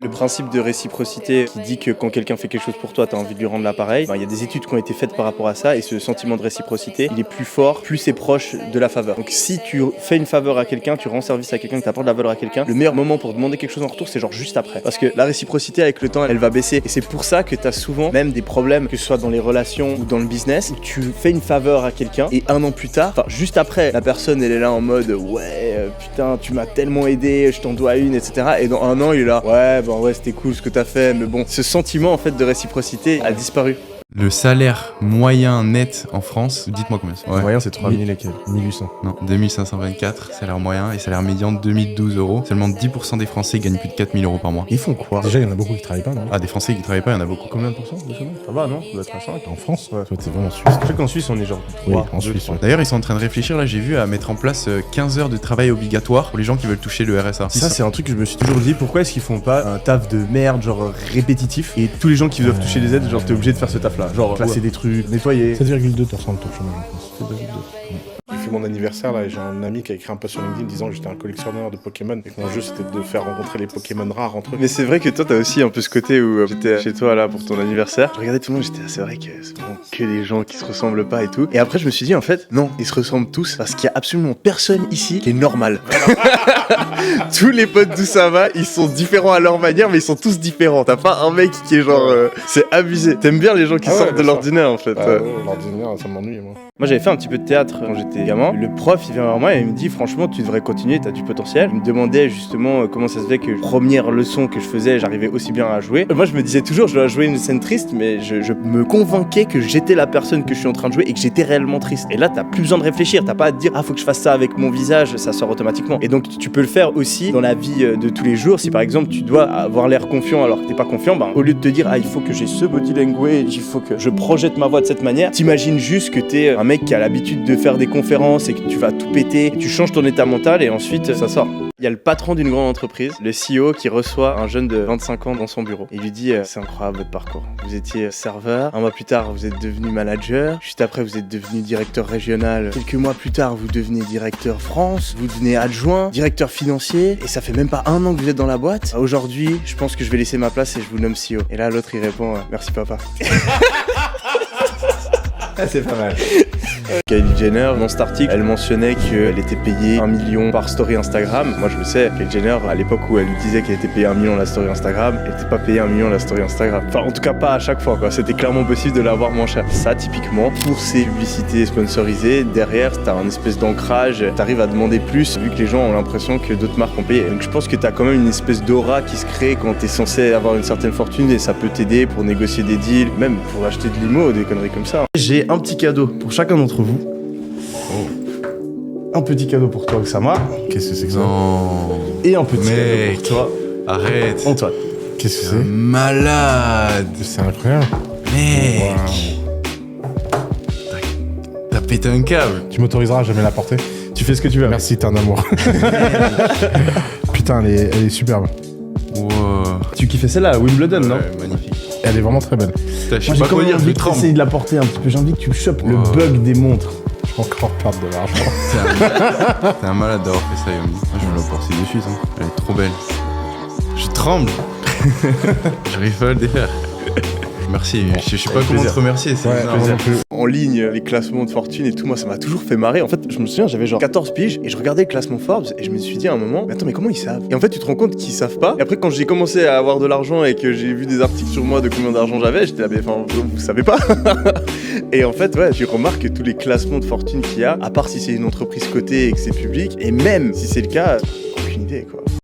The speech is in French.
Le principe de réciprocité qui dit que quand quelqu'un fait quelque chose pour toi, tu as envie de lui rendre l'appareil, il y a des études qui ont été faites par rapport à ça et ce sentiment de réciprocité, il est plus fort, plus c'est proche de la faveur. Donc si tu fais une faveur à quelqu'un, tu rends service à quelqu'un, que tu apportes de la valeur à quelqu'un, le meilleur moment pour demander quelque chose en retour, c'est genre juste après. Parce que la réciprocité avec le temps, elle va baisser. Et c'est pour ça que tu as souvent même des problèmes, que ce soit dans les relations ou dans le business, où tu fais une faveur à quelqu'un et un an plus tard, enfin juste après, la personne elle est là en mode ouais, putain, tu m'as tellement aidé, je t'en dois une, etc. Et dans un an, il est là, ouais, c'était cool ce que t'as fait, mais bon, ce sentiment en fait de réciprocité a disparu. Le salaire moyen net en France, dites-moi combien c'est. Le moyen c'est 3000 et 1800. Non, 2524, salaire moyen, et salaire médian 2012 euros. Seulement 10% des Français gagnent plus de 4000 euros par mois. Ils font quoi? Déjà, il y en a beaucoup qui travaillent pas, non? Ah, des Français qui travaillent pas, il y en a beaucoup. Combien de pourcents? Ça va, non? Ça doit être à 5. En France? Ouais. Toi, t'es vraiment en Suisse. Je crois qu'en Suisse, on est genre 3. Oui, en Suisse. Ouais. D'ailleurs, ils sont en train de réfléchir, là, j'ai vu, à mettre en place 15 heures de travail obligatoire pour les gens qui veulent toucher le RSA. Ça, c'est un truc que je me suis toujours dit. Pourquoi est-ce qu'ils font pas un taf de merde, genre répétitif? Et tous les gens qui doivent toucher les aides, genre t'es obligé de faire ce taf là. Genre classer des trucs, nettoyer. 7,2% de taux de chômage en France. 7,2. J'ai fait mon anniversaire là et j'ai un ami qui a écrit un post sur LinkedIn disant que j'étais un collectionneur de Pokémon et que mon jeu c'était de faire rencontrer les Pokémon rares entre eux. Mais c'est vrai que toi, t'as aussi un peu ce côté où j'étais chez toi là pour ton anniversaire. Je regardais tout le monde, j'étais c'est vrai que c'est vraiment que des gens qui se ressemblent pas et tout. Et après, je me suis dit en fait, non, ils se ressemblent tous parce qu'il y a absolument personne ici qui est normal. Tous les potes d'où ça va, ils sont différents à leur manière, mais ils sont tous différents. T'as pas un mec qui est genre, c'est abusé. T'aimes bien les gens qui sortent de l'ordinaire en fait. L'ordinaire, ça m'ennuie moi. Moi j'avais fait un petit peu de théâtre quand j'étais gamin. Le prof il vient vers moi et il me dit franchement tu devrais continuer, t'as du potentiel. Il me demandait justement comment ça se fait que première leçon que je faisais j'arrivais aussi bien à jouer. Moi je me disais toujours je dois jouer une scène triste mais je me convainquais que j'étais la personne que je suis en train de jouer et que j'étais réellement triste. Et là t'as plus besoin de réfléchir, t'as pas à te dire ah faut que je fasse ça avec mon visage, ça sort automatiquement. Et donc tu peux le faire aussi dans la vie de tous les jours. Si par exemple tu dois avoir l'air confiant alors que t'es pas confiant, au lieu de te dire ah il faut que j'ai ce body language, il faut que je projette ma voix de cette manière, t'imagines juste que t'es un mec qui a l'habitude de faire des conférences et que tu vas tout péter, et tu changes ton état mental et ensuite ça sort. Il y a le patron d'une grande entreprise, le CEO, qui reçoit un jeune de 25 ans dans son bureau. Il lui dit c'est incroyable votre parcours. Vous étiez serveur, un mois plus tard vous êtes devenu manager, juste après vous êtes devenu directeur régional, quelques mois plus tard vous devenez directeur France, vous devenez adjoint, directeur financier, et ça fait même pas un an que vous êtes dans la boîte. Aujourd'hui, je pense que je vais laisser ma place et je vous nomme CEO. Et là l'autre il répond merci papa. Ah, c'est pas mal. Kylie Jenner, dans cet article, elle mentionnait qu'elle était payée 1 million par story Instagram. Moi je le sais, Kylie Jenner, à l'époque où elle disait qu'elle était payée 1 million la story Instagram, elle était pas payée 1 million la story Instagram. Enfin en tout cas pas à chaque fois quoi, c'était clairement possible de l'avoir moins cher. Ça typiquement, pour ces publicités sponsorisées, derrière t'as un espèce d'ancrage, t'arrives à demander plus vu que les gens ont l'impression que d'autres marques ont payé. Donc je pense que t'as quand même une espèce d'aura qui se crée quand t'es censé avoir une certaine fortune et ça peut t'aider pour négocier des deals, même pour acheter de l'IMO, des conneries comme ça. J'ai un petit cadeau pour chacun d'entre vous. Un petit cadeau pour toi, Oussama. Qu'est-ce que c'est que ça? Non. Et un petit Mec. cadeau pour toi, Arrête. Antoine. Qu'est-ce que c'est? Malade. C'est incroyable. Mec. T'as pété un câble. Tu m'autoriseras à jamais la porter? Tu fais ce que tu veux. Merci, t'es un amour. Putain, elle est superbe. Wow. Tu kiffais celle-là à Wimbledon, non? Ouais, magnifique. Elle est vraiment très belle. Putain, je Moi sais pas j'ai quand quoi même dire, je envie tremble. d'essayer de la porter un petit peu. J'ai envie que tu chopes le bug des montres. Je vais encore perdre de l'argent. T'es un malade d'avoir fait ça, Yomi. Moi, je vais la porter de suite. Hein. Elle est trop belle. Je tremble. J'arrive pas à le défaire. Merci. Je sais pas comment te remercier. C'est Ouais, bizarre. moi non plus. En ligne, les classements de fortune et tout, moi ça m'a toujours fait marrer. En fait, je me souviens, j'avais genre 14 piges et je regardais le classement Forbes et je me suis dit à un moment, mais attends, mais comment ils savent? Et en fait, tu te rends compte qu'ils savent pas. Et après, quand j'ai commencé à avoir de l'argent et que j'ai vu des articles sur moi de combien d'argent j'avais, j'étais là, mais enfin, vous savez pas. Et en fait, ouais, je remarque que tous les classements de fortune qu'il y a, à part si c'est une entreprise cotée et que c'est public, et même si c'est le cas, aucune idée quoi.